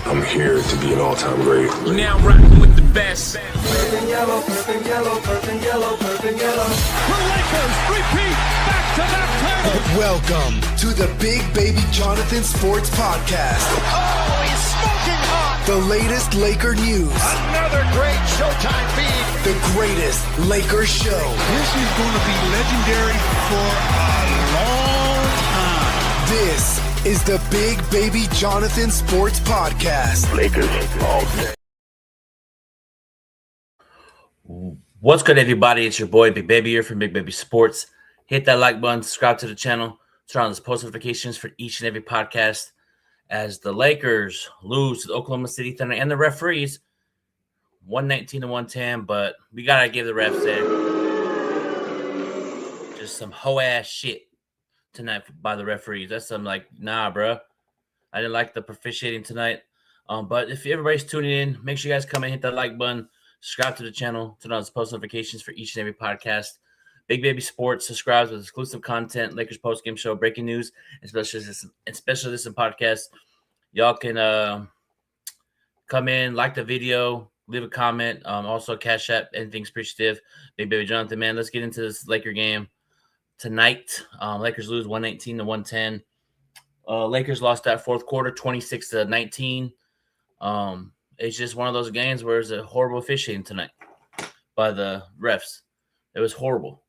I'm here to be an all-time great. You're now rocking with the best. Purple yellow, purple yellow, purple yellow, purple yellow. The Lakers repeat back-to-back titles. Welcome to the Big Baby Jonathan Sports Podcast. Oh, he's smoking hot. The latest Laker news. Another great Showtime feed. The greatest Lakers show. This is going to be legendary for a long time. This is the Big Baby Jonathan Sports Podcast. Lakers all day. What's good, everybody? It's your boy Big Baby here from Big Baby Sports. Hit that like button, subscribe to the channel, turn on those post notifications for each and every podcast as the Lakers lose to the Oklahoma City Thunder and the referees 119 to 110, but we gotta give the refs there just some hoe ass shit tonight by the referees. That's some like, nah, bro. I didn't like the officiating tonight. But if everybody's tuning in, make sure you guys come and hit that like button. Subscribe to the channel, turn on those post notifications for each and every podcast. Big Baby Sports subscribes with exclusive content, Lakers post-game show, breaking news, and special edition podcast. Y'all can come in, like the video, leave a comment. Also, Cash App, anything's appreciative. Big Baby Jonathan, man, let's get into this Laker game tonight. Lakers lose 119 to 110. Lakers lost that fourth quarter, 26 to 19. It's just one of those games where it's a horrible officiating tonight by the refs. It was horrible.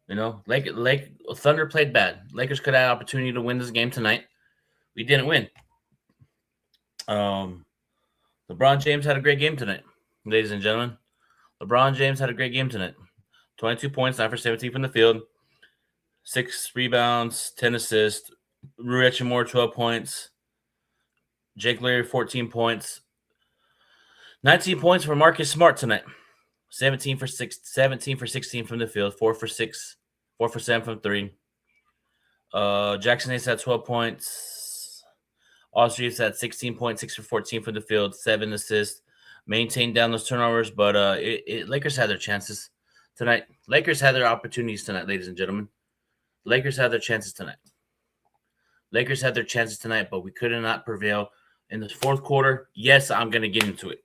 You know, Thunder played bad. Lakers could have had an opportunity to win this game tonight. We didn't win. LeBron James had a great game tonight, ladies and gentlemen. LeBron James had a great game tonight. 22 points, 9 for 17 from the field, 6 rebounds, 10 assists. Rui Hachimura, 12 points. Jake Larry, 14 points. 19 points for Marcus Smart tonight. 17 for 16 from the field, 4 for 7 from 3. Jackson Hayes had 12 points. Austin Reeves had 16 points, 6 for 14 from the field, 7 assists. Maintained down those turnovers, but Lakers had their chances tonight. Lakers had their opportunities tonight, ladies and gentlemen. Lakers had their chances tonight. Lakers had their chances tonight, but we could not prevail in the fourth quarter. Yes, I'm going to get into it.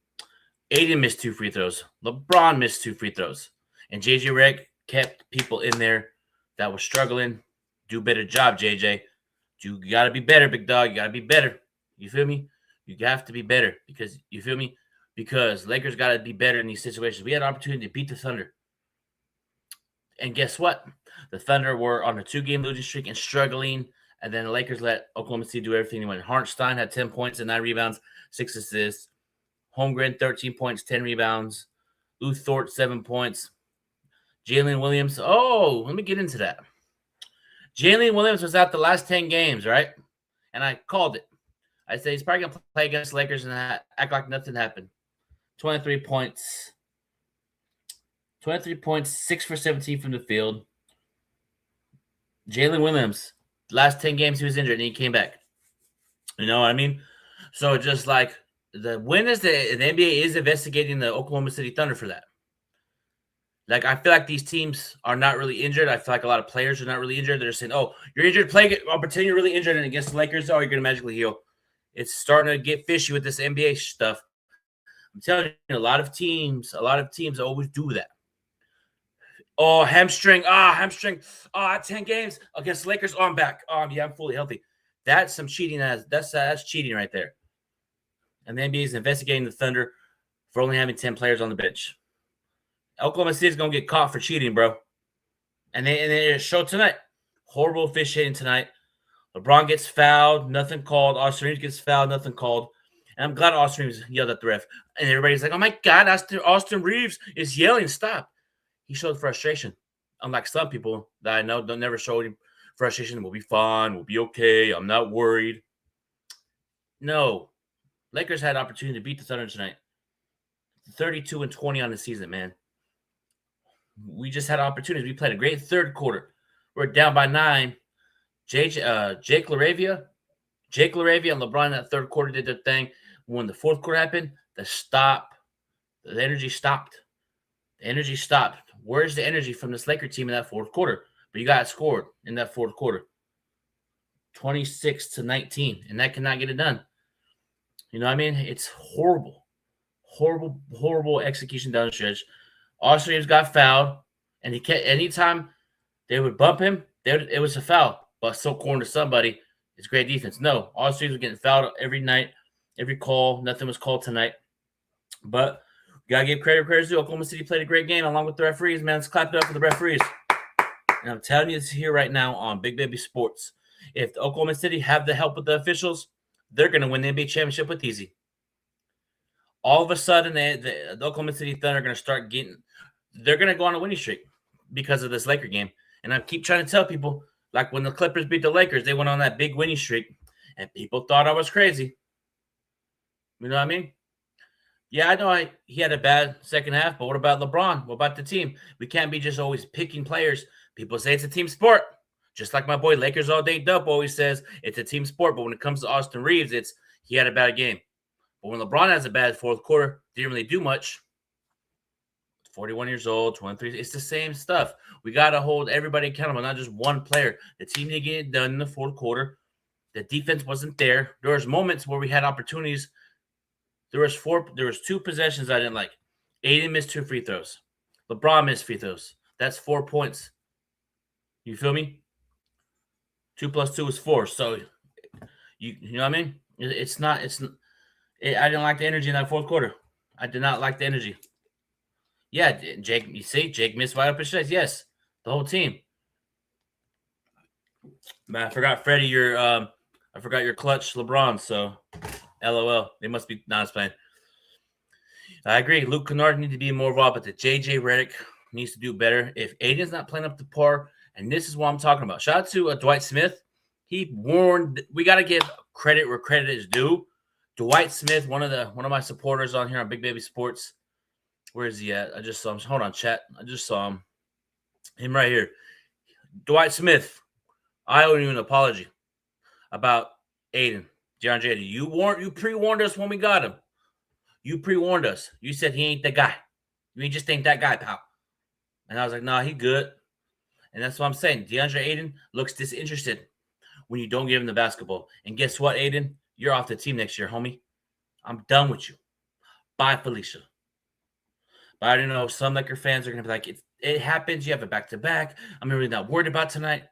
Aiden missed 2 free throws. LeBron missed 2 free throws. And J.J. Redick kept people in there that were struggling. Do a better job, J.J. You got to be better, big dog. You got to be better. You feel me? You have to be better because, you feel me? Because Lakers got to be better in these situations. We had an opportunity to beat the Thunder. And guess what? The Thunder were on a 2-game losing streak and struggling. And then the Lakers let Oklahoma City do everything they wanted. Hartenstein had 10 points and 9 rebounds, 6 assists. Holmgren, 13 points, 10 rebounds. Lou Thort, 7 points. Jalen Williams. Oh, let me get into that. Jalen Williams was out the last 10 games, right? And I called it. I said he's probably going to play against the Lakers and act like nothing happened. 23 points. 23 points, 6 for 17 from the field. Jalen Williams. Last 10 games he was injured and he came back. You know what I mean? So just like the NBA is investigating the Oklahoma City Thunder for that. Like I feel like these teams are not really injured. I feel like a lot of players are not really injured. They're saying, "Oh, you're injured. I'll pretend you're really injured." And against the Lakers, oh, you're gonna magically heal. It's starting to get fishy with this NBA stuff. I'm telling you, a lot of teams always do that. Oh, hamstring. 10 games against the Lakers. Oh, I'm back. Yeah, I'm fully healthy. That's some cheating. That's cheating right there. And the NBA is investigating the Thunder for only having 10 players on the bench. Oklahoma City is going to get caught for cheating, bro. And they showed tonight. Horrible officiating tonight. LeBron gets fouled. Nothing called. Austin Reeves gets fouled. Nothing called. And I'm glad Austin Reeves yelled at the ref. And everybody's like, oh, my God, Austin Reeves is yelling. Stop. He showed frustration. Unlike some people that I know don't never show him frustration. We'll be fine. We'll be okay. I'm not worried. No. Lakers had an opportunity to beat the Thunder tonight. 32-20 on the season, man. We just had opportunities. We played a great third quarter. We're down by 9. Jake LaRavia and LeBron in that third quarter did their thing. When the fourth quarter happened, the energy stopped. The energy stopped. Where's the energy from this Laker team in that fourth quarter? But you got scored in that fourth quarter. 26-19, and that cannot get it done. You know what I mean? It's horrible. Horrible execution down the stretch. Austin Reeves got fouled, and he kept anytime they would bump him, it was a foul. But still corner to somebody. It's great defense. No, Austin Reeves was getting fouled every night, every call. Nothing was called tonight. But we gotta give credit where credit's due. Oklahoma City played a great game along with the referees. Man, let's clap it up for the referees. And I'm telling you this here right now on Big Baby Sports. If the Oklahoma City have the help with the officials, they're going to win the NBA championship with easy. All of a sudden, the Oklahoma City Thunder are going to start getting – they're going to go on a winning streak because of this Laker game. And I keep trying to tell people, like when the Clippers beat the Lakers, they went on that big winning streak, and people thought I was crazy. You know what I mean? Yeah, I know he had a bad second half, but what about LeBron? What about the team? We can't be just always picking players. People say it's a team sport. Just like my boy Lakers All Day Dub always says, it's a team sport. But when it comes to Austin Reeves, he had a bad game. But when LeBron has a bad fourth quarter, didn't really do much. 41 years old, 23. It's the same stuff. We got to hold everybody accountable, not just one player. The team didn't get it done in the fourth quarter. The defense wasn't there. There was moments where we had opportunities. There was 2 possessions I didn't like. Aiden missed 2 free throws. LeBron missed free throws. That's 4 points. You feel me? 2 plus 2 is 4. So you know what I mean? I didn't like the energy in that fourth quarter. I did not like the energy. Yeah, Jake. You see, Jake missed wide open shots. Yes, the whole team. Man, I forgot Freddie. I forgot your clutch, LeBron. So, LOL. They must be not playing. I agree. Luke Kennard needs to be more involved, but the JJ Redick needs to do better. If Aiden's not playing up to par, and this is what I'm talking about. Shout out to Dwight Smith. He warned. We got to give credit where credit is due. Dwight Smith, one of my supporters on here on Big Baby Sports. Where is he at? I just saw him. Hold on, chat. I just saw him. Him right here. Dwight Smith. I owe you an apology about Aiden, DeAndre Aiden. You pre-warned us when we got him. You pre-warned us. You said he ain't the guy. You just ain't that guy, pal. And I was like, nah, he good. And that's what I'm saying. DeAndre Aiden looks disinterested when you don't give him the basketball. And guess what, Aiden? You're off the team next year, homie. I'm done with you. Bye, Felicia. But I don't know. Some Laker fans are going to be like, it happens. You have a back-to-back. I'm really not worried about tonight.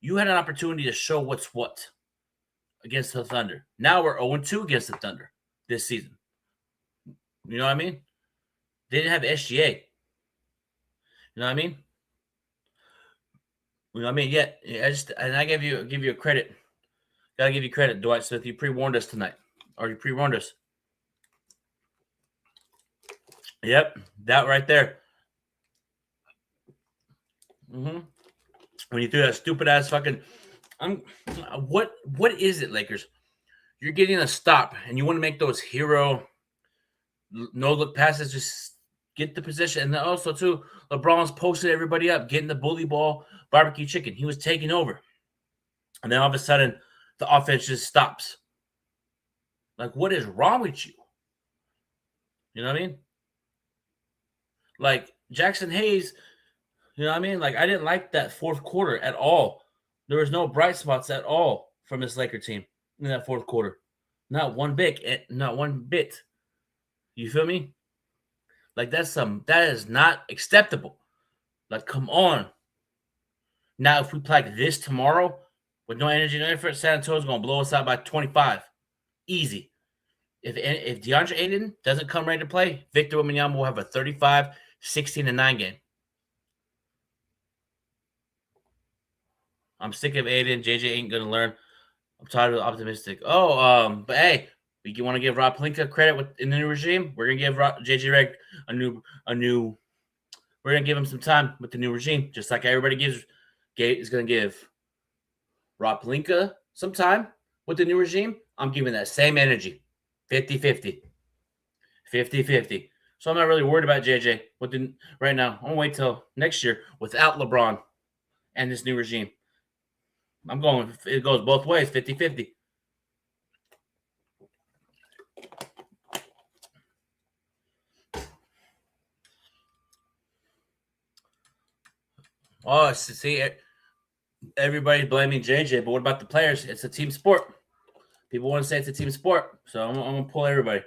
You had an opportunity to show what's what against the Thunder. Now we're 0-2 against the Thunder this season. You know what I mean? They didn't have SGA. You know what I mean? You know what I mean? Yeah, I give you a credit. Gotta give you credit, Dwight Smith. You pre-warned us tonight. Or you pre-warned us. Yep, that right there. Mm-hmm. When you threw that stupid ass fucking what is it, Lakers? You're getting a stop and you want to make those hero no look passes, just get the position. And then also too, LeBron's posted everybody up, getting the bully ball, barbecue chicken. He was taking over. And then all of a sudden the offense just stops. Like, what is wrong with you? You know what I mean? Like Jackson Hayes, you know what I mean? Like, I didn't like that fourth quarter at all. There was no bright spots at all from this Laker team in that fourth quarter. Not one bit. Not one bit. You feel me? Like, that is not acceptable. Like, come on. Now, if we play like this tomorrow with no energy, no effort, San Antonio's going to blow us out by 25. Easy. If DeAndre Aiden doesn't come ready to play, Victor Wembanyama will have a 35, 16-9 game. I'm sick of Aiden. JJ ain't going to learn. I'm tired of optimistic. But hey, we want to give Rob Pelinka credit in the new regime. We're going to give JJ Reg a new. We're going to give him some time with the new regime, just like everybody is going to give Rob Pelinka some time with the new regime. I'm giving that same energy. 50-50. 50-50. So I'm not really worried about JJ right now. I'm going to wait till next year without LeBron and this new regime. It goes both ways, 50-50. Oh, see, everybody's blaming JJ, but what about the players? It's a team sport. People want to say it's a team sport, so I'm gonna pull everybody.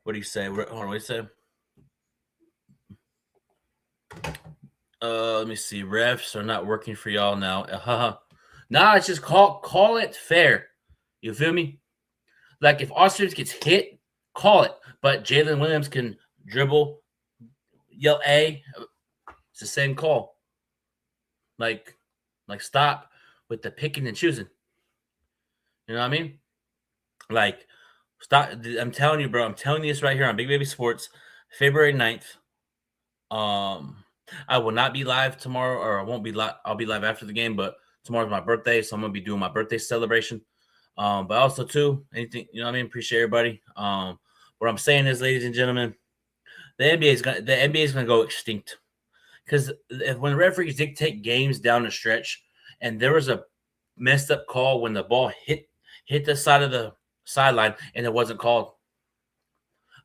What do you say? Hold on, what do you say? Let me see. Refs are not working for y'all now. Nah, it's just call it fair. You feel me? Like if Austin gets hit, call it. But Jalen Williams can dribble, yell A. It's the same call. Like stop with the picking and choosing. You know what I mean? Like, stop. I'm telling you, bro. I'm telling you this right here on Big Baby Sports, February 9th. I will not be live tomorrow, or I won't be live. I'll be live after the game, but tomorrow's my birthday, so I'm gonna be doing my birthday celebration. But also too, anything, you know what I mean? Appreciate everybody. What I'm saying is, ladies and gentlemen, the NBA is gonna go extinct. Because when referees dictate games down the stretch, and there was a messed up call when the ball hit the side of the sideline and it wasn't called.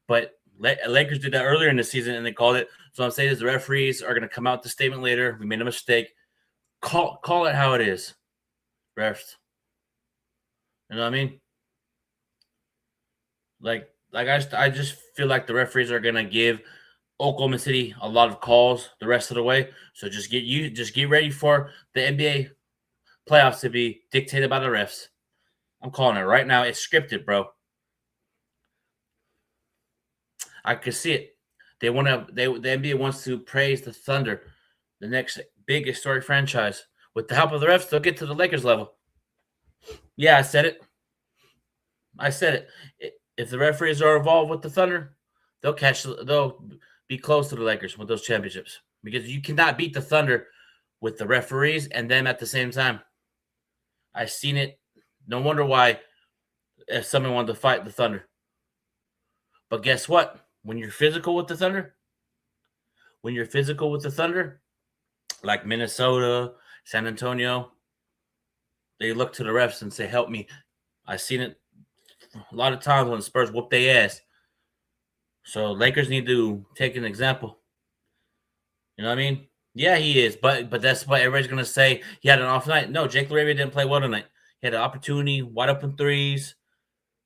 But Lakers did that earlier in the season and they called it. So I'm saying is the referees are going to come out with the statement later. We made a mistake. Call it how it is, refs. You know what I mean? Like I just feel like the referees are going to give Oklahoma City a lot of calls the rest of the way. So just get ready for the NBA playoffs to be dictated by the refs. I'm calling it right now. It's scripted, bro. I can see it. The NBA wants to praise the Thunder, the next big historic franchise. With the help of the refs, they'll get to the Lakers level. Yeah, I said it. If the referees are involved with the Thunder, they'll be close to the Lakers with those championships. Because you cannot beat the Thunder with the referees and them at the same time. I've seen it. No wonder why someone wanted to fight the Thunder. But guess what? When you're physical with the Thunder, like Minnesota, San Antonio, they look to the refs and say, help me. I've seen it a lot of times when the Spurs whoop their ass. So Lakers need to take an example. You know what I mean? Yeah, he is. But that's what everybody's going to say. He had an off night. No, Jake LaRavia didn't play well tonight. He had an opportunity, wide open threes.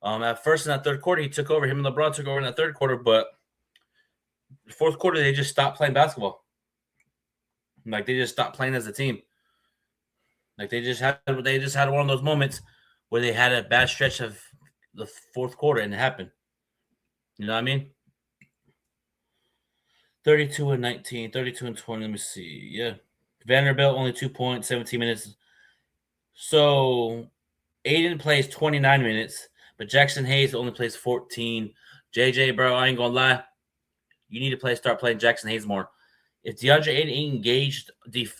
At first in that third quarter, he took over. Him and LeBron took over in that third quarter. But the fourth quarter, they just stopped playing basketball. Like, they just stopped playing as a team. Like, they just had one of those moments where they had a bad stretch of the fourth quarter, and it happened. You know what I mean? 32-19, 32-20. Let me see. Yeah. Vanderbilt, only 2 points, 17 minutes. So, Aiden plays 29 minutes, but Jackson Hayes only plays 14. JJ, bro, I ain't going to lie. You need to start playing Jackson Hayes more. If DeAndre Ayton ain't engaged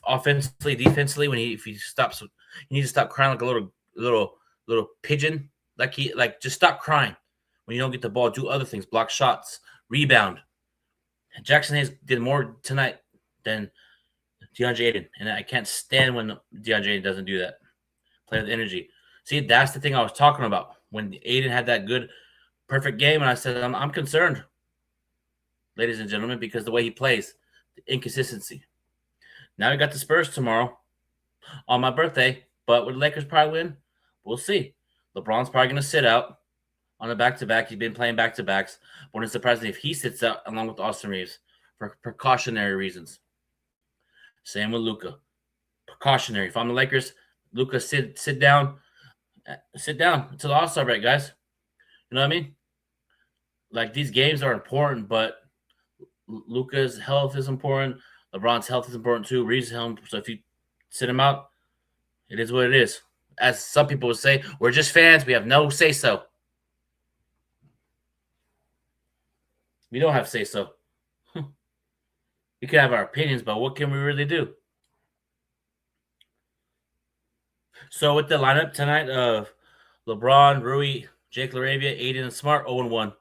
offensively, defensively, if he stops, you need to stop crying like a little pigeon. Just stop crying when you don't get the ball. Do other things, block shots, rebound. Jackson Hayes did more tonight than DeAndre Ayton, and I can't stand when DeAndre Ayton doesn't do that. Play with energy. See, that's the thing I was talking about when Ayton had that good, perfect game, and I said I'm concerned, ladies and gentlemen, because the way he plays. Inconsistency. Now we got the Spurs tomorrow on my birthday, but would the Lakers probably win? We'll see. LeBron's probably going to sit out on a back-to-back. He's been playing back-to-backs. Wouldn't surprise me if he sits out along with Austin Reeves for precautionary reasons. Same with Luka. Precautionary. If I'm the Lakers, Luka, sit down. Sit down until the All-Star break, guys. You know what I mean? Like, these games are important, but Luka's health is important. LeBron's health is important too. Reeves' health. So if you sit him out, it is what it is. As some people would say, we're just fans. We have no say-so. We don't have say-so. We can have our opinions, but what can we really do? So with the lineup tonight of LeBron, Rui, Jake LaRavia, Aiden, and Smart, 0-1.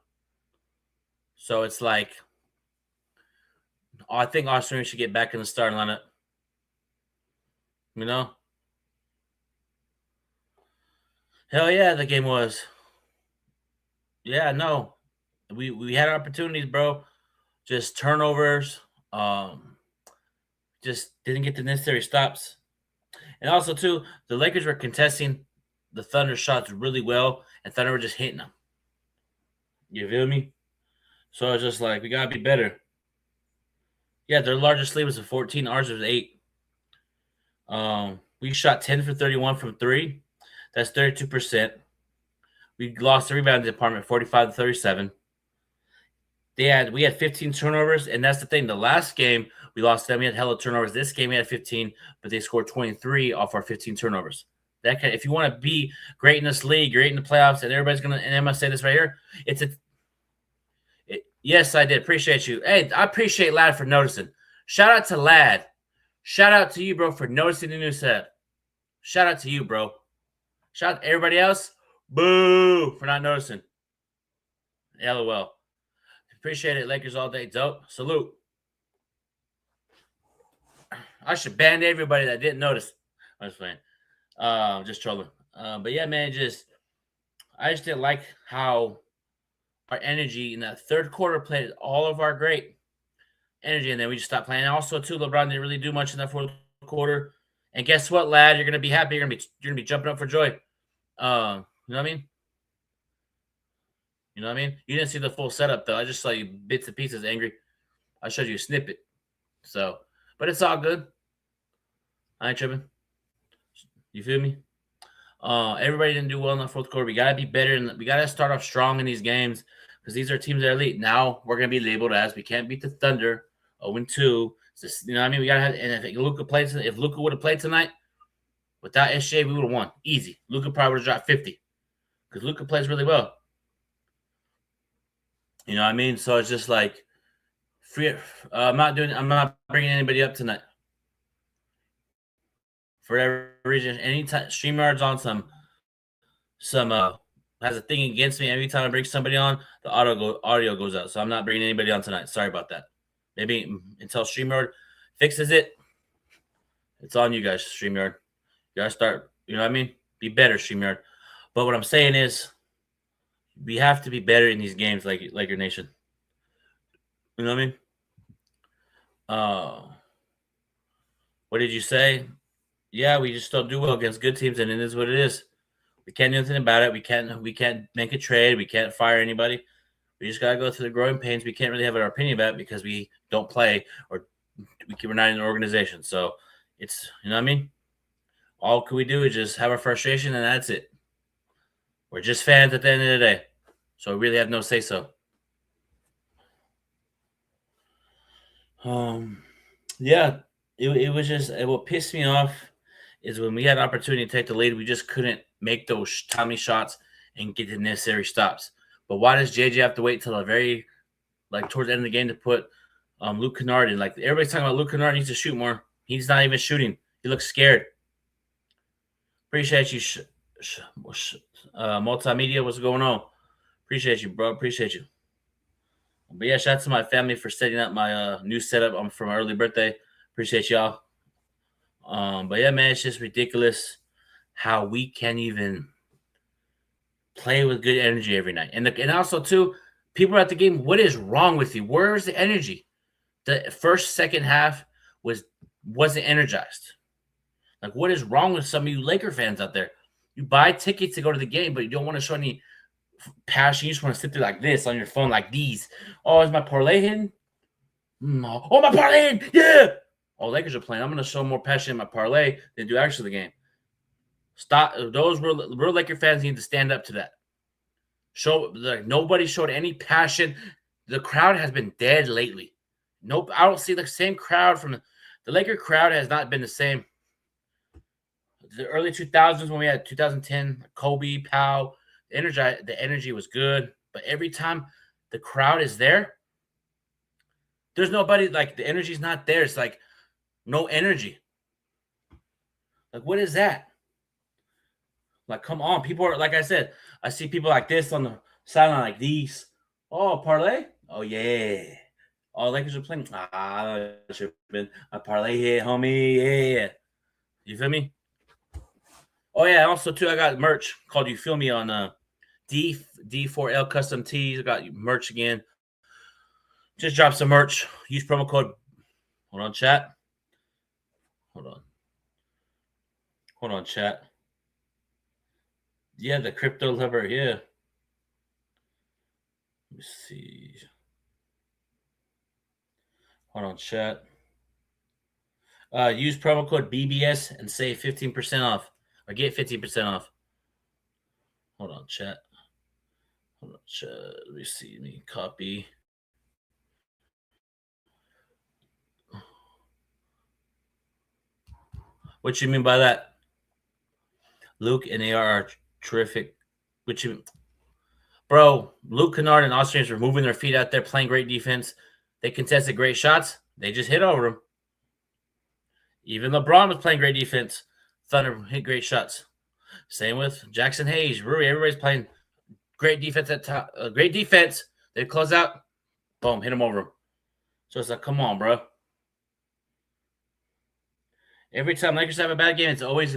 So it's like, I think Austin should get back in the starting lineup. You know? Hell yeah, the game was. Yeah, no. We had opportunities, bro. Just turnovers. just didn't get the necessary stops. And also, too, the Lakers were contesting the Thunder shots really well, and Thunder were just hitting them. You feel me? So it's just like, we got to be better. Yeah, their largest lead was a 14. Ours was 8. We shot 10 for 31 from 3. That's 32%. We lost the rebound department 45 to 37. We had 15 turnovers, and that's the thing. The last game we lost them, we had hella turnovers. This game we had 15, but they scored 23 off our 15 turnovers. If you want to be great in this league, great in the playoffs, and everybody's gonna, and I'm gonna say this right here, yes, I did. Appreciate you. Hey, I appreciate Lad for noticing. Shout out to Lad. Shout out to you, bro, for noticing the new set. Shout out to you, bro. Shout out to everybody else. Boo for not noticing. LOL. Appreciate it, Lakers all day. Dope. Salute. I should ban everybody that didn't notice. I'm just playing. Just trolling. But yeah, man, I just didn't like how our energy in that third quarter played all of our great energy, and then we just stopped playing. Also, too, LeBron didn't really do much in that fourth quarter. And guess what, lad? You're gonna be happy. You're gonna be jumping up for joy. You know what I mean? You know what I mean? You didn't see the full setup though. I just saw you bits and pieces angry. I showed you a snippet. So, but it's all good. I ain't tripping. You feel me? Everybody didn't do well in the fourth quarter. We gotta be better, and we gotta start off strong in these games because these are teams that are elite. Now we're gonna be labeled as we can't beat the Thunder 0-2. You know what I mean? We gotta have, and if Luka would have played tonight without SJ, we would have won easy. Luka probably would have dropped 50 because Luka plays really well. You know what I mean? So it's just like I'm not bringing anybody up tonight. For whatever reason, anytime StreamYard's on some has a thing against me. Every time I bring somebody on, the audio goes out. So I'm not bringing anybody on tonight. Sorry about that. Maybe until StreamYard fixes it, it's on you guys, StreamYard. You gotta start, you know what I mean? Be better, StreamYard. But what I'm saying is we have to be better in these games like your nation. You know what I mean? What did you say? Yeah, we just don't do well against good teams, and it is what it is. We can't do anything about it. We can't make a trade. We can't fire anybody. We just gotta go through the growing pains. We can't really have our opinion about it because we don't play or we're not in an organization. So it's, you know what I mean? All we do is just have our frustration, and that's it. We're just fans at the end of the day. So we really have no say so. Yeah, it was just what pissed me off is when we had an opportunity to take the lead, we just couldn't make those Tommy shots and get the necessary stops. But why does JJ have to wait till the very, towards the end of the game to put Luke Kennard in? Like, everybody's talking about Luke Kennard needs to shoot more. He's not even shooting. He looks scared. Appreciate you, multimedia. What's going on? Appreciate you, bro. Appreciate you. But yeah, shout out to my family for setting up my new setup for my early birthday. Appreciate y'all. But yeah, man, it's just ridiculous how we can't even play with good energy every night. And also, too, people at the game, what is wrong with you? Where is the energy? The second half wasn't energized. Like, what is wrong with some of you Laker fans out there? You buy tickets to go to the game, but you don't want to show any passion. You just want to sit there like this on your phone, like these. Oh, is my parlay hidden? Oh, my parlay hidden! Yeah! Oh, Lakers are playing. I'm going to show more passion in my parlay than do actually the game. Stop. Those real Laker fans need to stand up to that. Nobody showed any passion. The crowd has been dead lately. Nope, I don't see the same crowd from the Laker crowd has not been the same. The early 2000s when we had 2010, Kobe, Powell, the energy was good. But every time the crowd is there, there's nobody, the energy's not there. It's like no energy. Like, what is that? Like, come on. People are, like I said, I see people like this on the sideline like these. Oh, parlay? Oh, yeah. Oh, Lakers are playing. That should have been a parlay hit, homie. Yeah. You feel me? Oh, yeah. Also, too, I got merch called You Feel Me on D4L Custom Tees. I got merch again. Just dropped some merch. Use promo code. Hold on, chat. Hold on, chat. Yeah, the crypto lever. Yeah. Let me see. Hold on, chat. Use promo code BBS and save 15% off, or get 15% off. Hold on, chat. Let me see. Let me copy. What you mean by that? Luke and AR are terrific. What you, bro? Luke Kennard and Austin Reeves were moving their feet out there, playing great defense. They contested great shots. They just hit over them. Even LeBron was playing great defense. Thunder hit great shots. Same with Jackson Hayes, Rui. Everybody's playing great defense at top. Great defense. They close out. Boom, hit him over him. So it's like, come on, bro. Every time Lakers have a bad game, it's always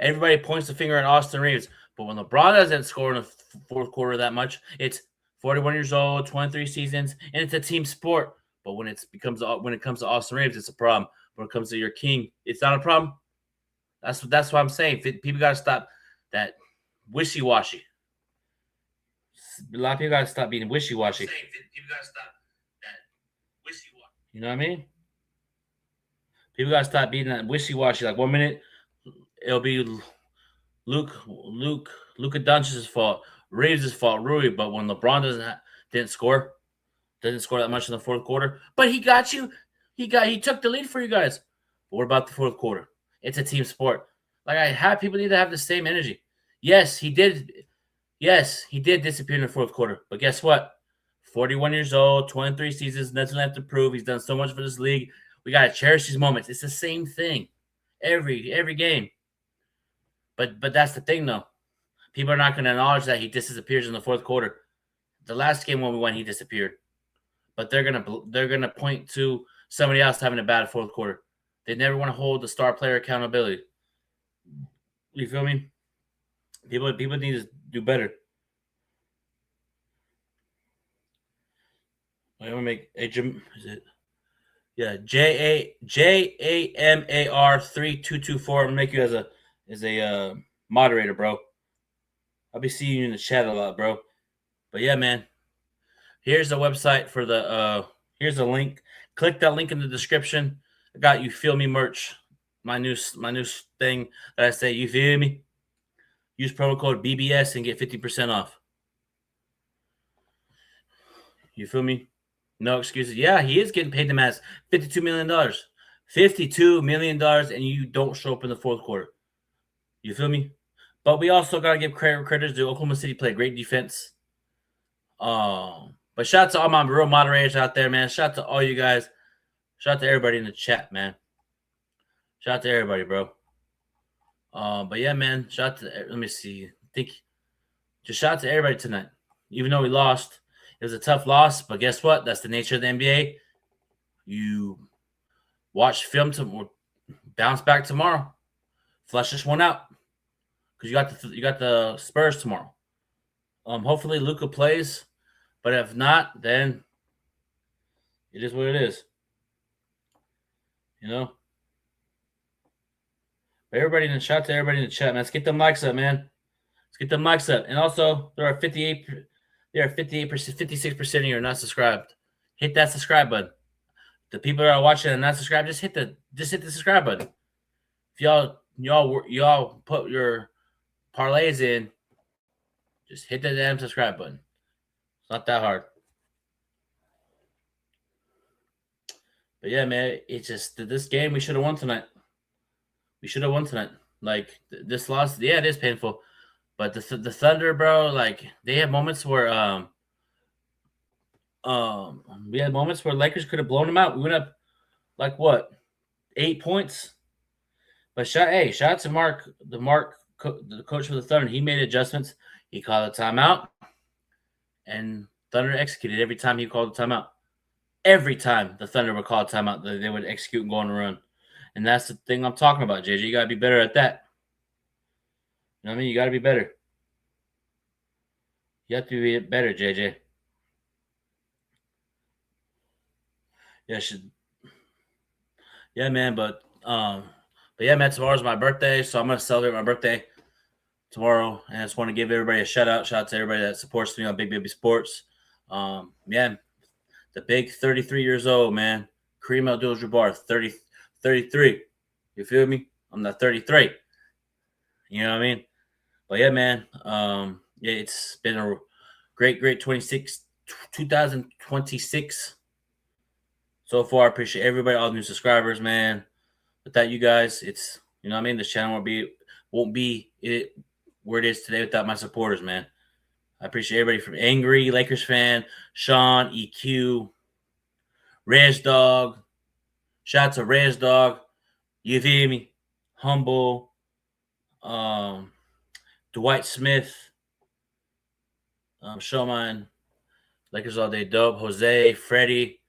everybody points the finger at Austin Reeves. But when LeBron doesn't score in the fourth quarter that much, it's 41 years old, 23 seasons, and it's a team sport. But when it comes to Austin Reeves, it's a problem. When it comes to your king, it's not a problem. That's what I'm saying. People got to stop that wishy-washy. A lot of people got to stop being wishy-washy. People got to stop that wishy-washy. You know what I mean? People got to stop being that wishy-washy. Like 1 minute, it'll be Luka Doncic's fault, Reeves' fault, Rui. But when LeBron didn't score that much in the fourth quarter, but he got you. He took the lead for you guys. But what about the fourth quarter? It's a team sport. Like people need to have the same energy. Yes, he did. Yes, he did disappear in the fourth quarter. But guess what? 41 years old, 23 seasons, nothing left to prove. He's done so much for this league. We gotta cherish these moments. It's the same thing every game. But that's the thing, though. People are not going to acknowledge that he disappears in the fourth quarter. The last game when we won, he disappeared. But they're gonna point to somebody else having a bad fourth quarter. They never want to hold the star player accountability. You feel me? People need to do better. I want to make a Jim. Is it? Yeah, JAMAR 3224. I'm gonna make you as a moderator, bro. I'll be seeing you in the chat a lot, bro. But yeah, man. Here's the website for the here's the link. Click that link in the description. I got You Feel Me merch. My new thing that I say, you feel me? Use promo code BBS and get 50% off. You feel me? No excuses. Yeah, he is getting paid the max. $52 million. $52 million, and you don't show up in the fourth quarter. You feel me? But we also got to give credit to Oklahoma City. Play great defense. But shout out to all my real moderators out there, man. Shout out to all you guys. Shout out to everybody in the chat, man. Shout out to everybody, bro. But yeah, man. Shout out to, let me see. Just shout out to everybody tonight. Even though we lost, it was a tough loss. But guess what? That's the nature of the NBA. You watch film to bounce back tomorrow. Flush this one out because you got the Spurs tomorrow. Hopefully Luka plays, but if not, then it is what it is. You know. But shout out to everybody in the chat, man. Let's get them likes up, man. Let's get them likes up. And also, there are 58%, 56% of you are not subscribed. Hit that subscribe button. The people that are watching and not subscribed, just hit the subscribe button. If y'all put your parlays in, just hit the damn subscribe button. It's not that hard. But yeah, man, it's just this game we should have won tonight. Like this loss, yeah, it is painful. But the Thunder, bro, like they have moments where we had moments where Lakers could have blown them out. We went up like what, 8 points. But shout out to Mark, the coach for the Thunder. He made adjustments. He called a timeout, and Thunder executed every time he called a timeout. Every time the Thunder would call a timeout, they would execute and go on a run. And that's the thing I'm talking about, JJ. You got to be better at that. You know what I mean? You got to be better. You have to be better, JJ. Yeah, man, but But yeah, man, tomorrow's my birthday, so I'm gonna celebrate my birthday tomorrow, and I just want to give everybody a shout out. Shout out to everybody that supports me on Big Baby Sports. Yeah, the big 33 years old, man. Kareem Abdul-Jabbar, 33. You feel me? I'm not 33. You know what I mean? But yeah, man. Yeah, it's been a great 2026 so far. I appreciate everybody, all the new subscribers, man. Without you guys, it's you know what I mean. This channel won't be it where it is today without my supporters, man. I appreciate everybody from Angry Lakers fan, Sean, EQ, Rez Dog. Shout out to Rez Dog. You feel me? Humble. Dwight Smith. Showman. Lakers all day dope. Jose, Freddie.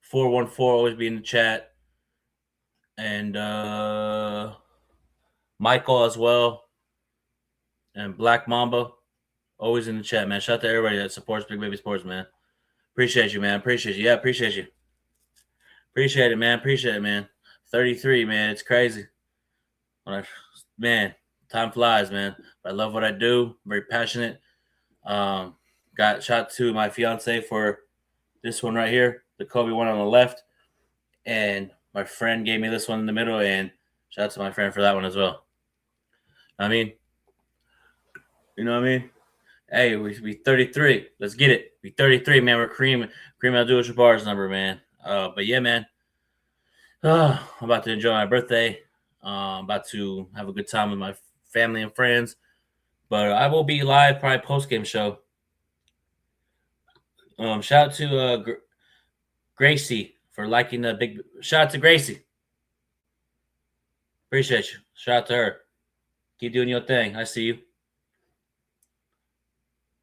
414 always be in the chat. And Michael as well. And Black Mamba. Always in the chat, man. Shout out to everybody that supports Big Baby Sports, man. Appreciate you, man. Appreciate you. Yeah, appreciate you. Appreciate it, man. Appreciate it, man. 33, man. It's crazy. Man, time flies, man. I love what I do. I'm very passionate. Got shout to my fiance for this one right here, the Kobe one on the left. And my friend gave me this one in the middle. And shout out to my friend for that one as well. I mean, you know what I mean? Hey, we 33. Let's get it. We 33, man. We're Kareem Abdul-Jabbar's number, man. But yeah, man. I'm about to enjoy my birthday. I'm about to have a good time with my family and friends. But I will be live, probably post-game show. Shout out to Gracie for liking the big. Shout out to Gracie. Appreciate you. Shout out to her. Keep doing your thing. I see you.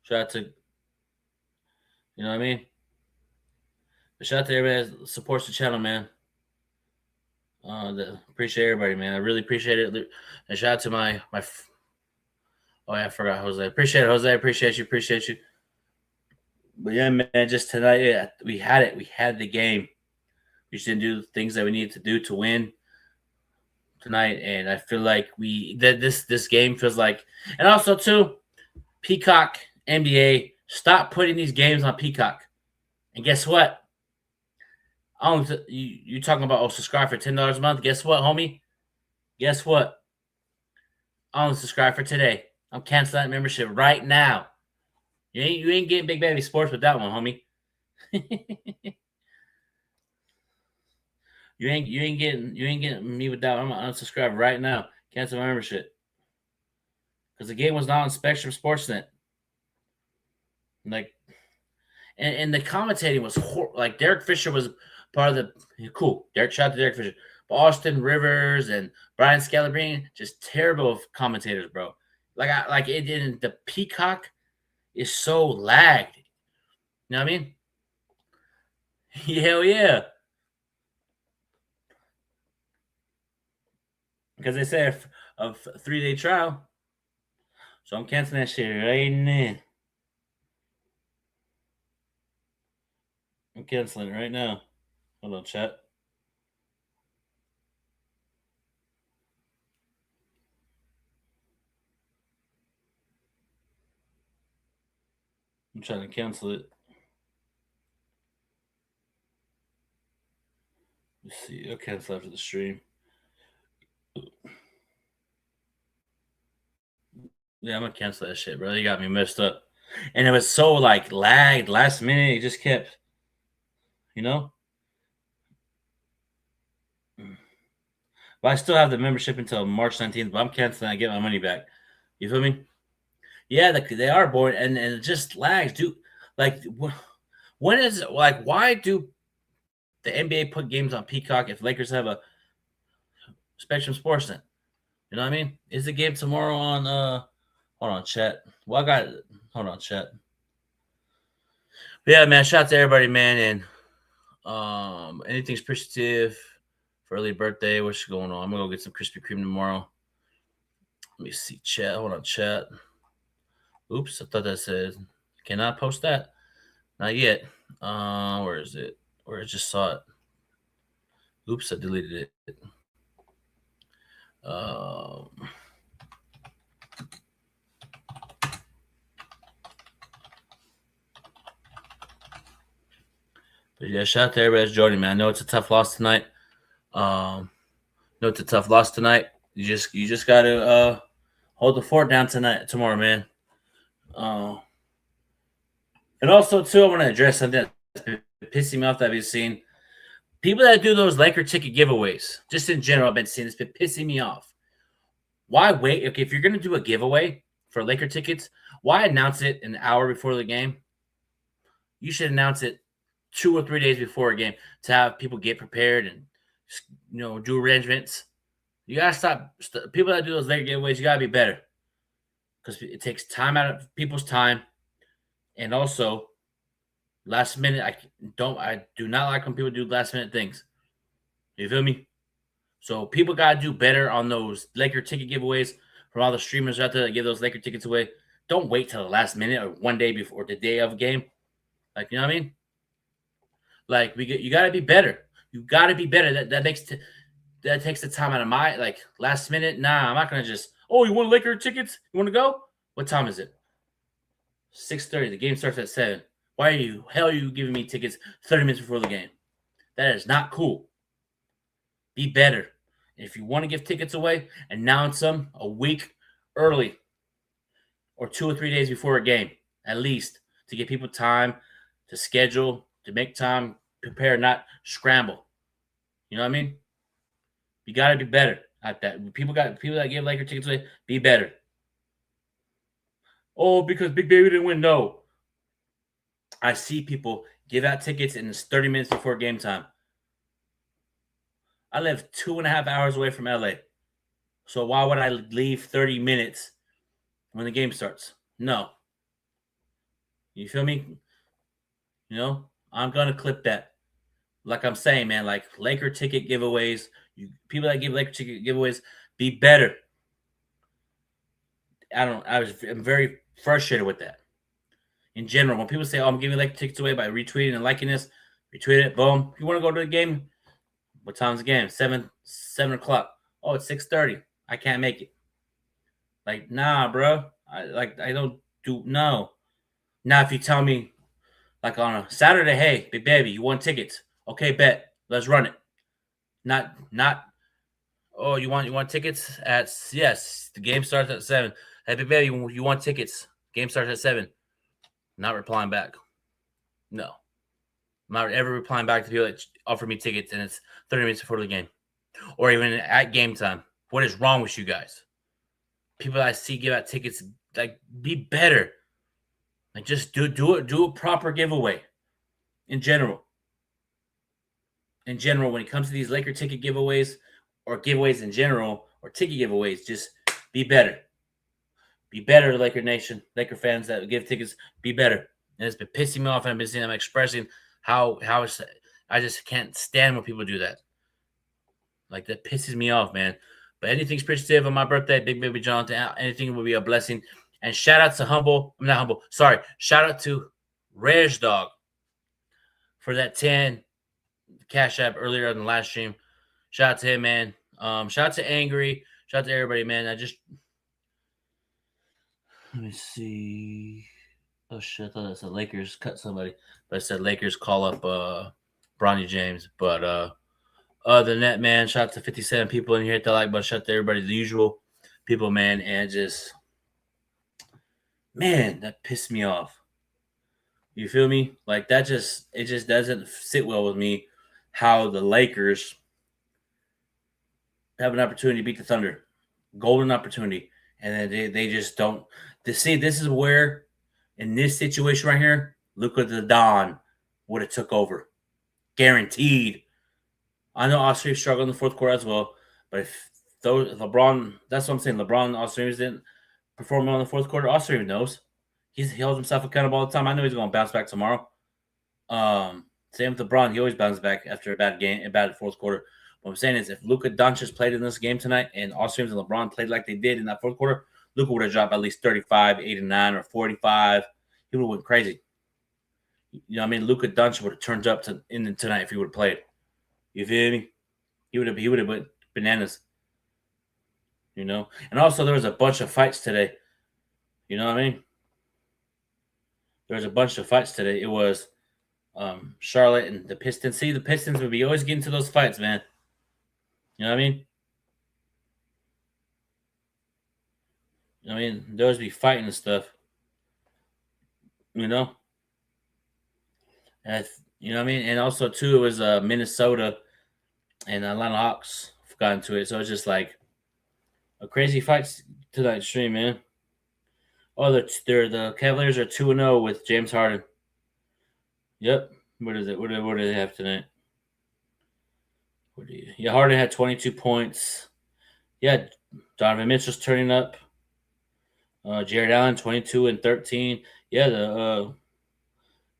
Shout out to, you know what I mean? But shout out to everybody that supports the channel, man. Appreciate everybody, man. I really appreciate it. And shout out to my oh yeah, I forgot Jose. Appreciate it, Jose. Appreciate you. But yeah, man, just tonight, yeah, we had it. We had the game. We just didn't do the things that we needed to do to win tonight. And I feel like this game feels like, and also too, Peacock NBA, stop putting these games on Peacock. And guess what? You talking about subscribe for $10 a month? Guess what, homie? Guess what? I only subscribe for today. I'm canceling that membership right now. You ain't getting Big Baby Sports with that one, homie. you ain't getting me with that one. I'm unsubscribed right now. Cancel my membership. Because the game was not on Spectrum Sportsnet. Like, and the commentating was like Derek Fisher was part of the cool. Shout out to Derek Fisher. But Austin Rivers and Brian Scalabrine, just terrible commentators, bro. Like it didn't. The Peacock is so lagged. You know what I mean? Hell yeah. Because they said a 3-day trial. So I'm canceling that shit right now. I'm canceling it right now. Hold on, chat. I'm trying to cancel it. Let's see. I'll cancel after the stream. Yeah, I'm gonna cancel that shit, bro. You got me messed up. And it was so like lagged last minute. It just kept, you know. But I still have the membership until March 19th, but I'm canceling. I get my money back. You feel me? Yeah, they are boring, and it just lags, dude. Like, when is it, like, why do the NBA put games on Peacock if Lakers have a Spectrum Sportsnet? You know what I mean? Is the game tomorrow on? Hold on, chat. Well, hold on, chat. But yeah, man. Shout out to everybody, man, and anything's appreciative for early birthday. What's going on? I'm gonna go get some Krispy Kreme tomorrow. Let me see, chat. Hold on, chat. Oops, I thought that said cannot post that. Not yet. Where is it? Where I just saw it. Oops, I deleted it. Um, but yeah, shout out to everybody that's joining, man. I know it's a tough loss tonight. You just gotta hold the fort down tomorrow, man. And also too, I want to address something that's been pissing me off that I've been seeing. People that do those Laker ticket giveaways, just in general, I've been seeing it's been pissing me off. Why wait? Okay, if you're gonna do a giveaway for Laker tickets, why announce it an hour before the game? You should announce it 2 or 3 days before a game to have people get prepared and do arrangements. You gotta stop. People that do those Laker giveaways, you gotta be better because it takes time out of people's time, and also last minute. I do not like when people do last minute things. You feel me? So people gotta do better on those Laker ticket giveaways from all the streamers out there that give those Laker tickets away. Don't wait till the last minute or 1 day before the day of a game. Like, you know what I mean? Like, you gotta be better. You gotta be better. That takes the time out of my last minute. Nah, I'm not gonna just. Oh, you want Laker tickets? You want to go? What time is it? 6:30. The game starts at 7. Why are you giving me tickets 30 minutes before the game? That is not cool. Be better. If you want to give tickets away, announce them a week early or 2 or 3 days before a game, at least, to give people time to schedule, to make time, prepare, not scramble. You know what I mean? You got to be better at that. People that give Laker tickets away, be better. Oh, because Big Baby didn't win. No. I see people give out tickets and it's 30 minutes before game time. I live 2.5 hours away from LA. So why would I leave 30 minutes when the game starts? No. You feel me? I'm going to clip that. Like I'm saying, man, like Laker ticket giveaways, people that give Laker ticket giveaways, be better. I'm very frustrated with that. In general, when people say, oh, I'm giving Laker tickets away by retweeting and liking this, retweet it, boom. If you want to go to the game, what time's the game? 7 o'clock. Oh, it's 6:30. I can't make it. Like, nah, bro. I don't do no. Now, if you tell me, like on a Saturday, hey, big baby, you want tickets? Okay, bet. Let's run it. Not. Oh, you want tickets yes. The game starts at 7. Hey, big baby, you want tickets? Game starts at 7. Not replying back. No. I'm not ever replying back to people that offer me tickets and it's 30 minutes before the game. Or even at game time. What is wrong with you guys? People I see give out tickets, like, be better. Like, just do a proper giveaway. In general, when it comes to these Laker ticket giveaways or giveaways in general or ticket giveaways, just be better. Be better, Laker Nation, Laker fans that give tickets, be better. And it's been pissing me off and I've been seeing them expressing how I just can't stand when people do that. Like, that pisses me off, man. But anything's appreciative on my birthday, Big Baby Jonathan. Anything will be a blessing. And shout out to shout out to Reg Dog for that 10 Cash App earlier on the last stream. Shout out to him, man. Shout out to Angry. Shout out to everybody, man. Let me see. Oh shit, I thought it said Lakers cut somebody. But it said Lakers call up Bronny James. But other than that, man, shout out to 57 people in here. Hit the like button. Shout out to everybody, the usual people, man. And just, man, that pissed me off. You feel me? Like, it just doesn't sit well with me how the Lakers have an opportunity to beat the Thunder. Golden opportunity. And then they just don't. This is where, in this situation right here, Luka the Don would have took over. Guaranteed. I know Austin struggled in the fourth quarter as well. But if LeBron, that's what I'm saying. LeBron and Austin didn't perform well in the fourth quarter. Austin knows. He holds himself accountable all the time. I know he's going to bounce back tomorrow. Same with LeBron. He always bounces back after a bad fourth quarter. What I'm saying is, if Luka Doncic played in this game tonight and Austin and LeBron played like they did in that fourth quarter, Luka would have dropped at least 35, 89, or 45. He would have went crazy. You know what I mean? Luka Doncic would have turned up tonight if he would have played. You feel me? He would have went bananas. you know. And also, there was a bunch of fights today. You know what I mean? There was a bunch of fights today. It was Charlotte and the Pistons. See, the Pistons would be always getting to those fights, man. You know what I mean? They always be fighting and stuff. You know? And you know what I mean? And also, too, it was Minnesota and Atlanta Hawks got into it. So it's just like a crazy fight to that extreme, man. Oh, the Cavaliers are 2-0 with James Harden. Yep. What is it? What do they have tonight? Yeah, Harden had 22 points. Yeah, Donovan Mitchell's turning up. Jared Allen, 22 and 13. Yeah,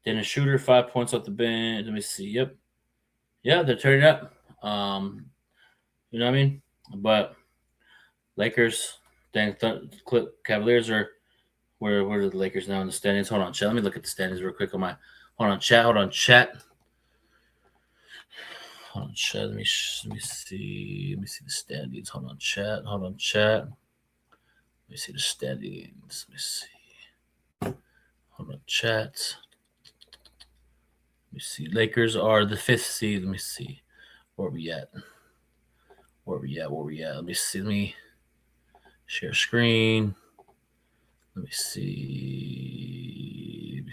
Dennis Schroeder, 5 points off the bench. Let me see. Yep. Yeah, they're turning up. You know what I mean? But Lakers, Cavaliers are where are the Lakers now in the standings? Hold on, chat. Let me look at the standings real quick on my. Hold on, chat. Hold on, chat. Let me see. Let me see the standings. Hold on, chat. Let me see the standings. Let me see. Hold on, chat. Let me see. Lakers are the 5th seed. Let me see. Where we at? Let me see. Let me share screen. Let me see.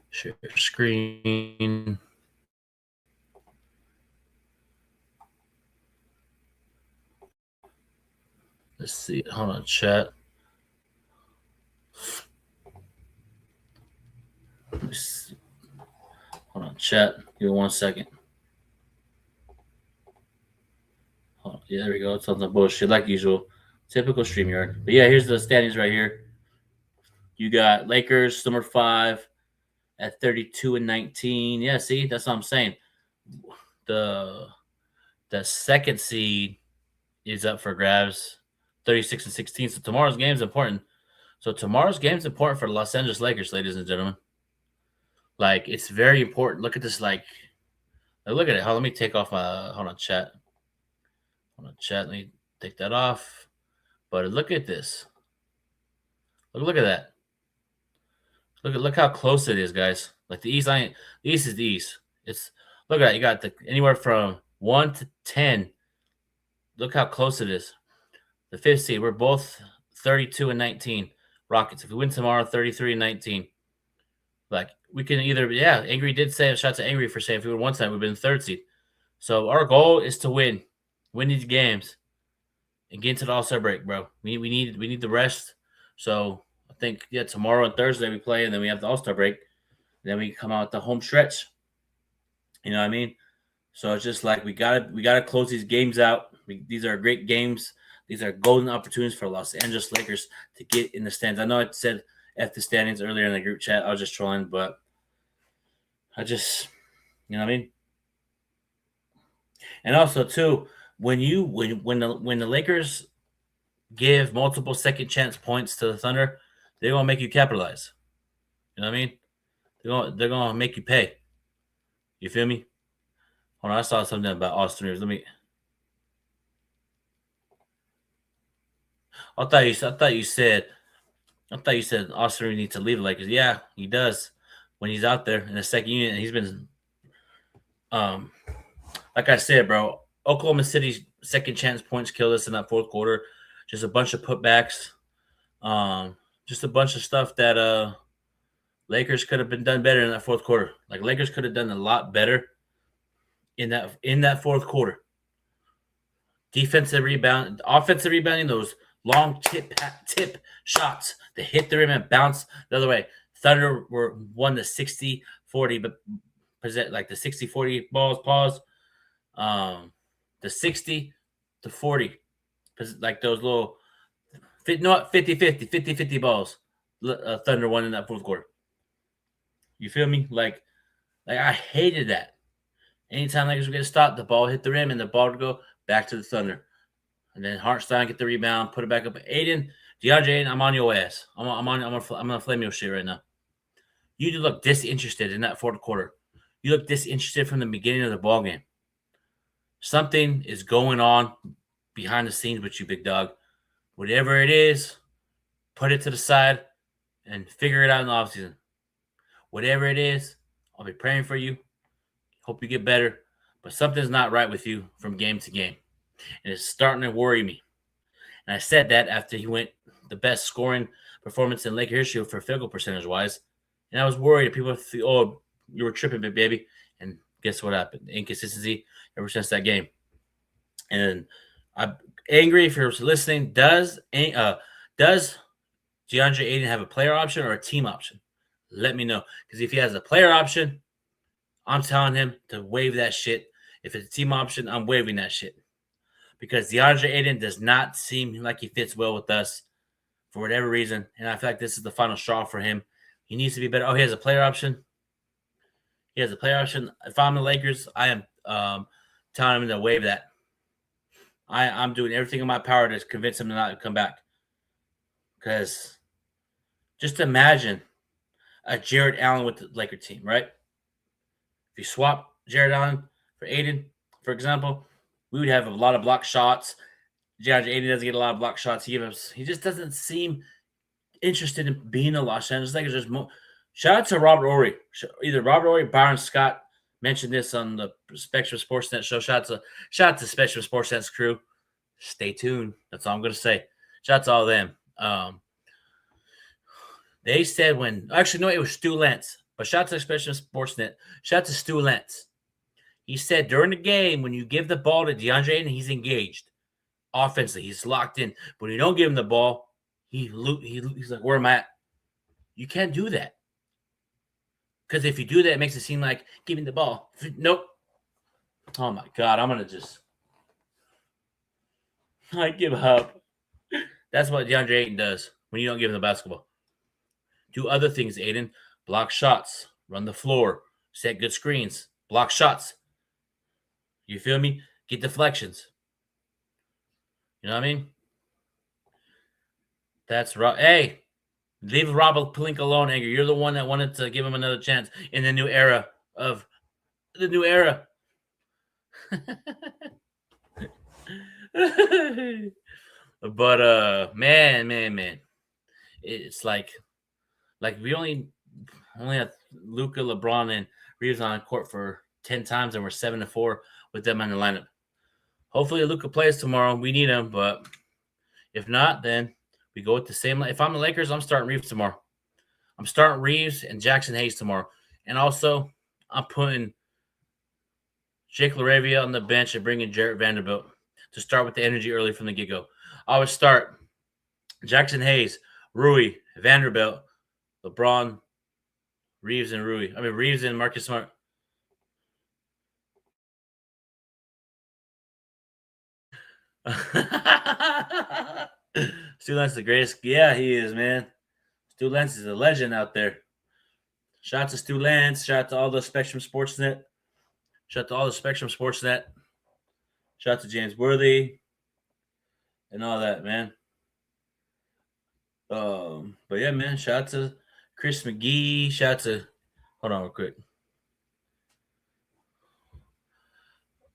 Share screen. Let's see. Hold on, chat. Hold on, chat. Give me 1 second. Yeah, there we go. It's on the bullshit like usual. Typical StreamYard. But yeah, here's the standings right here. You got Lakers, number 5 at 32 and 19. Yeah, see, that's what I'm saying. The second seed is up for grabs, 36 and 16. So tomorrow's game is important. For the Los Angeles Lakers, ladies and gentlemen. Like, it's very important. Look at this, look at it. Let me take off my hold on, chat. Let me take that off. But look at this. Look at that. Look how close it is, guys. Like the East is the East. Look at that. You got anywhere from 1 to 10. Look how close it is. The 5th seed. We're both 32 and 19. Rockets. If we win tomorrow, 33 and 19. Like, we can either, Angry did say, shout out to Angry for saying if we win one time, we've been 3rd seed. So our goal is to win these games, and get into the All-Star break, bro. We need the rest. So I think tomorrow and Thursday we play, and then we have the All-Star break. And then we come out the home stretch. You know what I mean? So it's just like we gotta close these games out. These are great games. These are golden opportunities for Los Angeles Lakers to get in the stands. I know I said F the standings earlier in the group chat. I was just trolling, but you know what I mean? And also too, when the Lakers give multiple second chance points to the Thunder, they're gonna make you capitalize. You know what I mean? They're gonna make you pay. You feel me? Hold on, I saw something about Austin Reeves. I thought you said Austin Reeves needs to leave the Lakers. Yeah, he does when he's out there in the second unit, and he's been like I said, bro. Oklahoma City's second chance points killed us in that 4th quarter. Just a bunch of putbacks. Just a bunch of stuff that Lakers could have been done better in that 4th quarter. Like, Lakers could have done a lot better in that 4th quarter. Defensive rebound, offensive rebounding, those long tip shots that hit the rim and bounce the other way. Thunder won the 60-40, but like the 60-40 balls, pause. The 60-40, like those little 50-50 balls. Thunder won in that 4th quarter. You feel me? Like I hated that. Anytime Lakers would get stopped, the ball hit the rim and the ball would go back to the Thunder. And then Hartenstein get the rebound, put it back up. DeAndre Ayton, I'm on your ass. I'm gonna flame your shit right now. You look disinterested in that 4th quarter. You look disinterested from the beginning of the ball game. Something is going on behind the scenes with you, big dog. Whatever it is, put it to the side and figure it out in the offseason. Whatever it is, I'll be praying for you. Hope you get better. But something's not right with you from game to game. And it's starting to worry me. And I said that after he went the best scoring performance in Laker history for field goal percentage-wise. And I was worried. People think, oh, you were tripping, big baby. And guess what happened? Inconsistency ever since that game. And I'm angry if you're listening. Does DeAndre Ayton have a player option or a team option? Let me know. Because if he has a player option, I'm telling him to waive that shit. If it's a team option, I'm waiving that shit. Because DeAndre Ayton does not seem like he fits well with us for whatever reason. And I feel like this is the final straw for him. He needs to be better. Oh, he has a player option. He has a player option. If I'm the Lakers, I am telling him to waive that. I'm doing everything in my power to convince him to not come back. Because just imagine a Jared Allen with the Laker team, right? If you swap Jared Allen for Aiden, for example, we would have a lot of block shots. Jared Aiden doesn't get a lot of block shots. He just doesn't seem interested in being a Los Angeles Lakers. Shout out to Robert Ory. Either Robert Ory or Byron Scott mentioned this on the Spectrum Sportsnet show. Shout out to Spectrum Sportsnet's crew. Stay tuned. That's all I'm going to say. Shout out to all of them. They said it was Stu Lentz. But shout out to Spectrum Sportsnet. Shout out to Stu Lentz. He said during the game, when you give the ball to DeAndre Ayton, he's engaged. Offensively, he's locked in. But when you don't give him the ball, he's like, where am I at? You can't do that. Because if you do that, it makes it seem like giving the ball. Nope. Oh, my God. I give up. That's what DeAndre Ayton does when you don't give him the basketball. Do other things, Ayton. Block shots. Run the floor. Set good screens. Block shots. You feel me? Get deflections. You know what I mean? That's right. Hey, leave Rob Pelinka alone, Edgar. You're the one that wanted to give him another chance in the new era But man. It's like we only have Luka, LeBron, and Reeves on court for 10 times, and we're 7-4 with them in the lineup. Hopefully Luka plays tomorrow. We need him, but if not, then we go with the same. If I'm the Lakers, I'm starting Reeves tomorrow. I'm starting Reeves and Jackson Hayes tomorrow. And also, I'm putting Jake LaRavia on the bench and bringing Jarrett Vanderbilt to start with the energy early from the get-go. I would start Jackson Hayes, Rui, Vanderbilt, LeBron, Reeves and Rui. I mean, Reeves and Marcus Smart. Stu Lentz is the greatest. Yeah, he is, man. Stu Lentz is a legend out there. Shout out to Stu Lentz. Shout out to all the Spectrum Sportsnet. Shout out to James Worthy and all that, man. But yeah, man. Shout out to Chris McGee. Hold on real quick.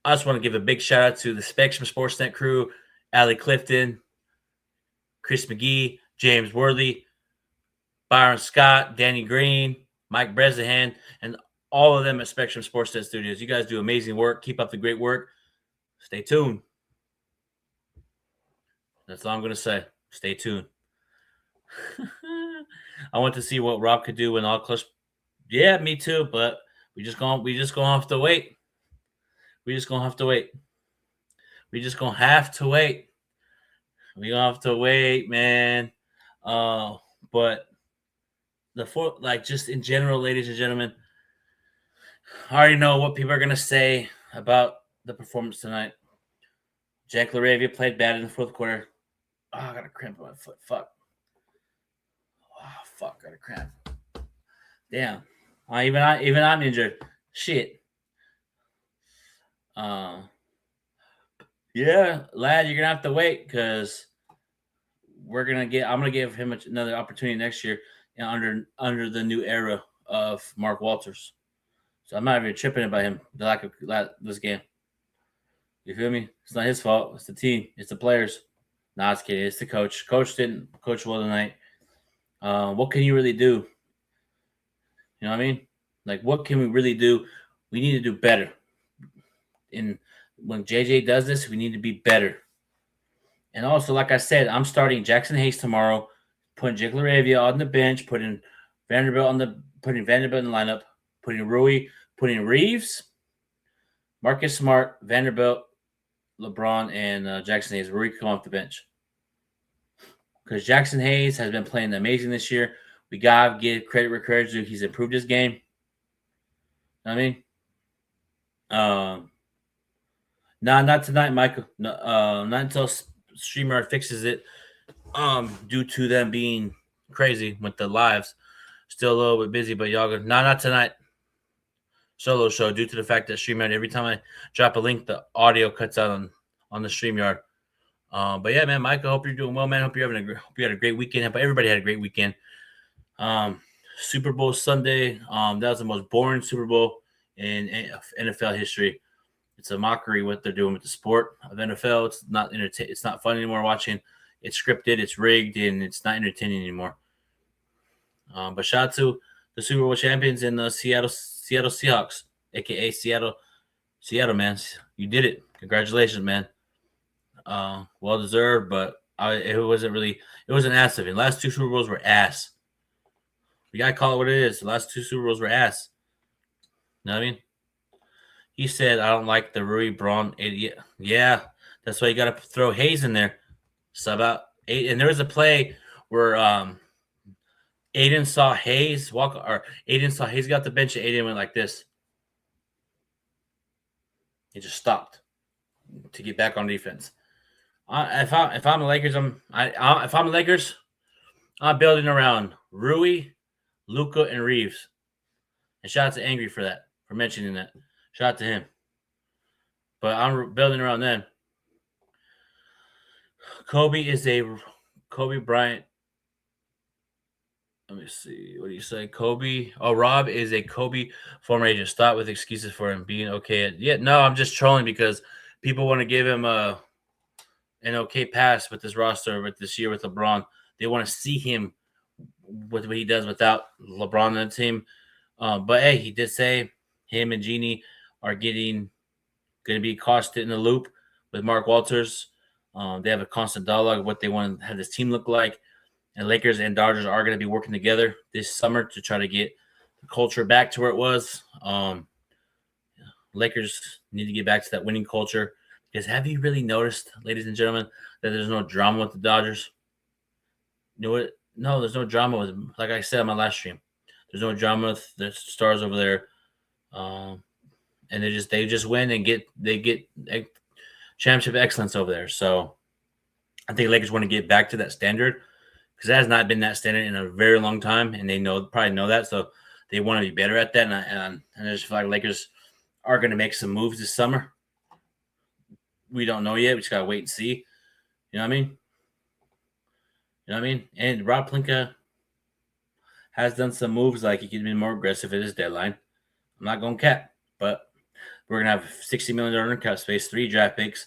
I just want to give a big shout out to the Spectrum Sportsnet crew, Allie Clifton, Chris McGee, James Worthy, Byron Scott, Danny Green, Mike Bresnahan, and all of them at Spectrum Sportsnet Studios. You guys do amazing work. Keep up the great work. Stay tuned. That's all I'm going to say. Stay tuned. I want to see what Rob could do when all close. Yeah, me too, but we just gonna have to wait. We're just gonna have to wait, man. But just in general, ladies and gentlemen, I already know what people are gonna say about the performance tonight. Jack LaRavia played bad in the fourth quarter. Oh, I got a cramp in my foot. Fuck. Got a cramp. Damn. Even I'm injured. Shit. Yeah, lad, you're gonna have to wait because I'm gonna give him another opportunity next year under the new era of Mark Walters. So I'm not even tripping about him. The lack of this game. You feel me? It's not his fault. It's the team. It's the players. Nah, it's kidding. It's the coach. Coach didn't coach well tonight. What can you really do? You know what I mean? Like, what can we really do? We need to do better. And when JJ does this, we need to be better. And also, like I said, I'm starting Jackson Hayes tomorrow, putting Jake LaRavia on the bench, putting Vanderbilt in the lineup, putting Rui, putting Reeves, Marcus Smart, Vanderbilt, LeBron, and Jackson Hayes. Rui come off the bench. Because Jackson Hayes has been playing amazing this year. We gotta give credit where credit's due. He's improved his game. You know what I mean? Not tonight, Michael. No, not until StreamYard fixes it. Due to them being crazy with the lives, still a little bit busy. But y'all go, not tonight. Solo show due to the fact that StreamYard, every time I drop a link, the audio cuts out on the StreamYard. But yeah, man, Mike, I hope you're doing well, man. Hope you had a great weekend. But everybody had a great weekend. Super Bowl Sunday. That was the most boring Super Bowl in NFL history. It's a mockery what they're doing with the sport of NFL. It's not It's not fun anymore watching. It's scripted, it's rigged, and it's not entertaining anymore. But shout out to the Super Bowl champions in the Seattle Seahawks, aka Seattle, man. You did it. Congratulations, man. Well deserved, but it wasn't ass of it. The last two Super Bowls were ass. We gotta call it what it is. The last two Super Bowls were ass. You know what I mean? He said, I don't like the Rui Braun idiot. Yeah, that's why you got to throw Hayes in there. Sub out. And there was a play where Aiden saw Hayes got the bench and Aiden went like this. He just stopped to get back on defense. If I'm the Lakers, I'm building around Rui, Luka, and Reeves. And shout out to Angry for mentioning that. Shout out to him. But I'm building around them. Kobe Bryant. Let me see. What do you say? Rob is a Kobe former agent. Stop with excuses for him being okay. No, I'm just trolling because people want to give him an okay pass with this roster, with this year with LeBron. They want to see him with what he does without LeBron on the team. But hey, he did say him and Jeannie are going to be costed in the loop with Mark Walters. They have a constant dialogue of what they want to have this team look like. And Lakers and Dodgers are going to be working together this summer to try to get the culture back to where it was. Lakers need to get back to that winning culture. Because have you really noticed, ladies and gentlemen, that there's no drama with the Dodgers? You know what? No, there's no drama with them. Like I said on my last stream, there's no drama with the stars over there. And they just win and get championship excellence over there. So I think Lakers want to get back to that standard because that has not been that standard in a very long time, and they probably know that. So they want to be better at that. And I just feel like Lakers are going to make some moves this summer. We don't know yet. We just got to wait and see. You know what I mean? And Rob Pelinka has done some moves like he could be more aggressive at his deadline. I'm not going cap, but we're going to have $60 million in cap space, 3 draft picks,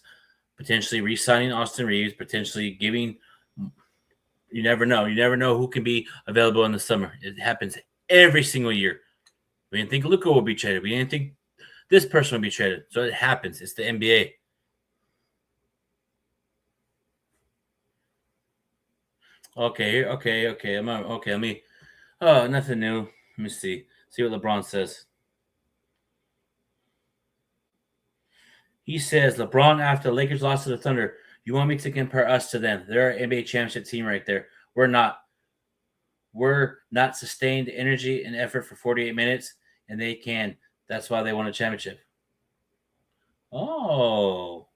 potentially re-signing Austin Reeves, potentially giving – you never know. You never know who can be available in the summer. It happens every single year. We didn't think Luka will be traded. We didn't think this person would be traded. So it happens. It's the NBA. Okay. Let me – nothing new. Let me see. See what LeBron says. He says, LeBron, after the Lakers lost to the Thunder, you want me to compare us to them? They're an NBA championship team right there. We're not. We're not sustained energy and effort for 48 minutes, and they can. That's why they won a championship. Oh.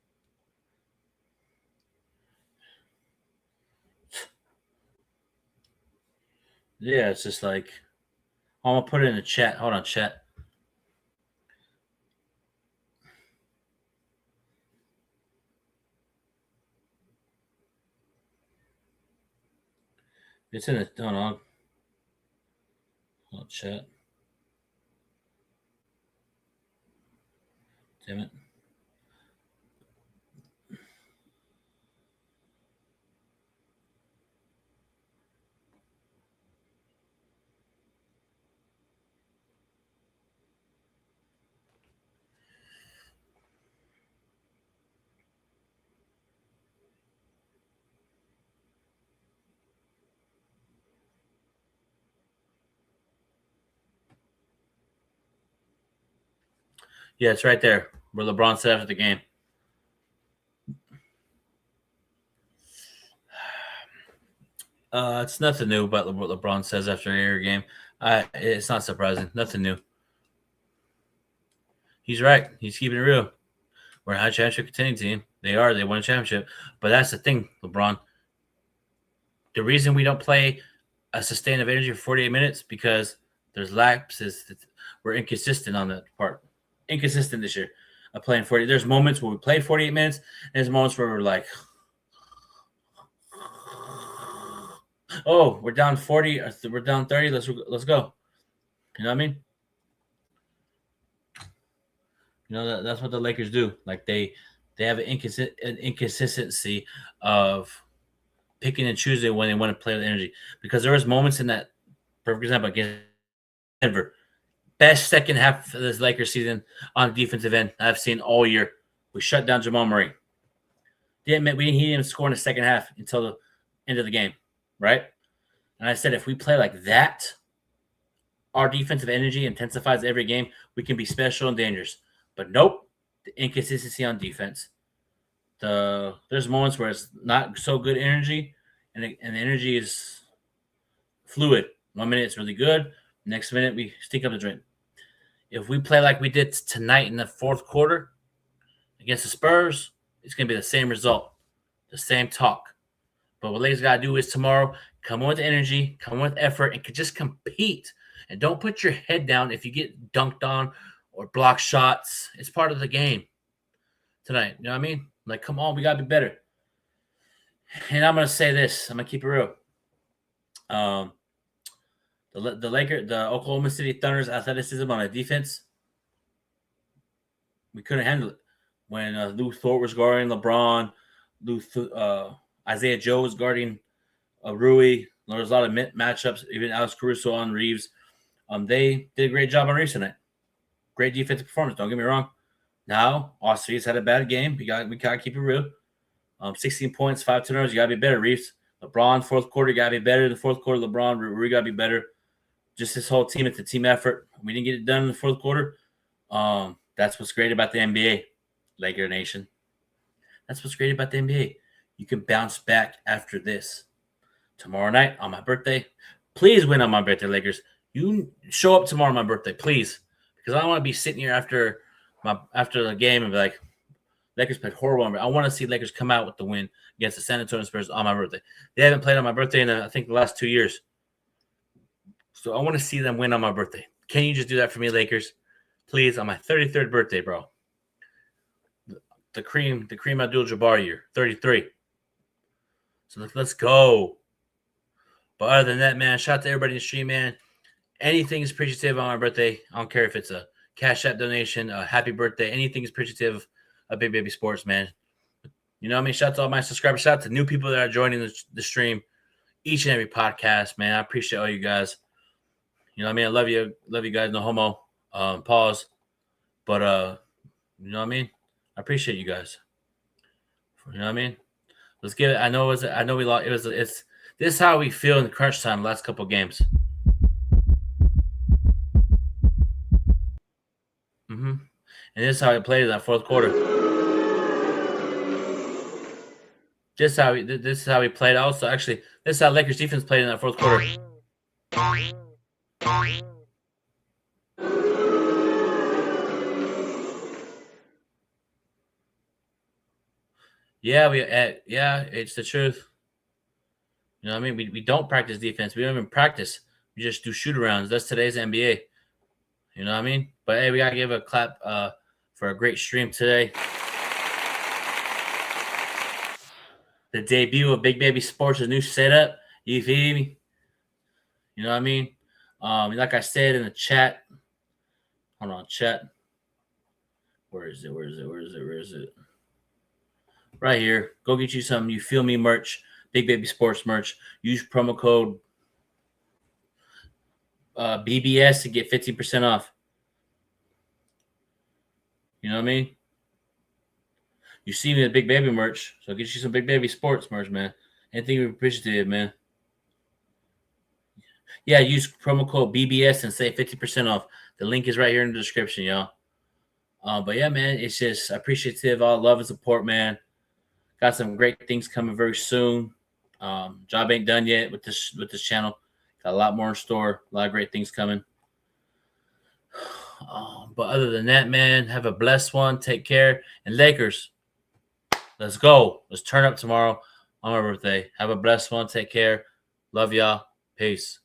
Yeah, it's just like, I'm going to put it in the chat. Hold on, chat. It's in the, hold on. Chat. Damn it. Yeah, it's right there where LeBron said after the game. It's nothing new about what LeBron says after every game. It's not surprising. Nothing new. He's right. He's keeping it real. We're a high championship contending team. They are. They won a championship. But that's the thing, LeBron. The reason we don't play a sustain of energy for 48 minutes because there's lapses. We're inconsistent on that part. Inconsistent this year. Playing 40. There's moments where we play 48 minutes. And there's moments where we're like, oh, we're down 40. We're down 30. Let's go. You know what I mean? You know that's what the Lakers do. Like they have an inconsistency of picking and choosing when they want to play with energy. Because there was moments in that, for example, against Denver, best second half of this Lakers season on the defensive end I've seen all year. We shut down Jamal Murray. He didn't even score in the second half until the end of the game, right? And I said if we play like that, our defensive energy intensifies every game. We can be special and dangerous. But nope, the inconsistency on defense. There's moments where it's not so good energy, and the energy is fluid. 1 minute it's really good. Next minute we stink up the drain. If we play like we did tonight in the fourth quarter against the Spurs, it's going to be the same result, the same talk. But what Lakers got to do is tomorrow come in with energy, come in with effort, and just compete. And don't put your head down if you get dunked on or block shots. It's part of the game tonight. You know what I mean? Like, come on, we got to be better. And I'm going to say this. I'm going to keep it real. The Oklahoma City Thunder's athleticism on a defense, we couldn't handle it. When Lou Thort was guarding LeBron, Isaiah Joe was guarding Rui. There was a lot of matchups, even Alex Caruso on Reeves. They did a great job on Reeves tonight. Great defensive performance. Don't get me wrong. Now, Austin Reeves had a bad game. We gotta keep it real. 16 points, 5 turnovers. You gotta be better, Reeves. LeBron, fourth quarter, you gotta be better. In the fourth quarter, LeBron, Rui gotta be better. Just this whole team, it's a team effort. We didn't get it done in the fourth quarter. That's what's great about the NBA, Laker Nation. That's what's great about the NBA. You can bounce back after this. Tomorrow night on my birthday, please win on my birthday, Lakers. You show up tomorrow on my birthday, please, because I don't want to be sitting here after the game and be like, Lakers played horrible. I want to see Lakers come out with the win against the San Antonio Spurs on my birthday. They haven't played on my birthday in, I think, the last 2 years. So I want to see them win on my birthday. Can you just do that for me, Lakers? Please, on my 33rd birthday, bro. The Kareem Abdul-Jabbar year, 33. So let's go. But other than that, man, shout out to everybody in the stream, man. Anything is appreciative on my birthday. I don't care if it's a Cash App donation, a happy birthday. Anything is appreciative of Big Baby Sports, man. You know what I mean? Shout out to all my subscribers. Shout out to new people that are joining the stream each and every podcast, man. I appreciate all you guys. You know what I mean? I love you. Love you guys. No homo. Pause. But, you know what I mean? I appreciate you guys. You know what I mean? Let's give it. I know we lost. This is how we feel in the crunch time the last couple of games. And this is how we played in that fourth quarter. This is how we played. Also, actually, this is how Lakers defense played in that fourth quarter. Yeah, it's the truth. You know what I mean? We don't practice defense. We don't even practice. We just do shoot-arounds. That's today's NBA. You know what I mean? But, hey, we got to give a clap for a great stream today. The debut of Big Baby Sports' new setup. You feel me? You know what I mean? Like I said in the chat. Hold on, chat. Where is it? Right here. Go get you some You Feel Me merch. Big Baby Sports merch. Use promo code BBS to get 15% off. You know what I mean? You see me with Big Baby merch, so get you some Big Baby Sports merch, man. Anything you're appreciative, man. Yeah, use promo code BBS and save 50% off. The link is right here in the description, y'all. But yeah, man, it's just appreciative, all love and support, man. Got some great things coming very soon. Job ain't done yet with this channel. Got a lot more in store. A lot of great things coming. But other than that, man, have a blessed one. Take care. And Lakers, let's go. Let's turn up tomorrow on my birthday. Have a blessed one. Take care. Love y'all. Peace.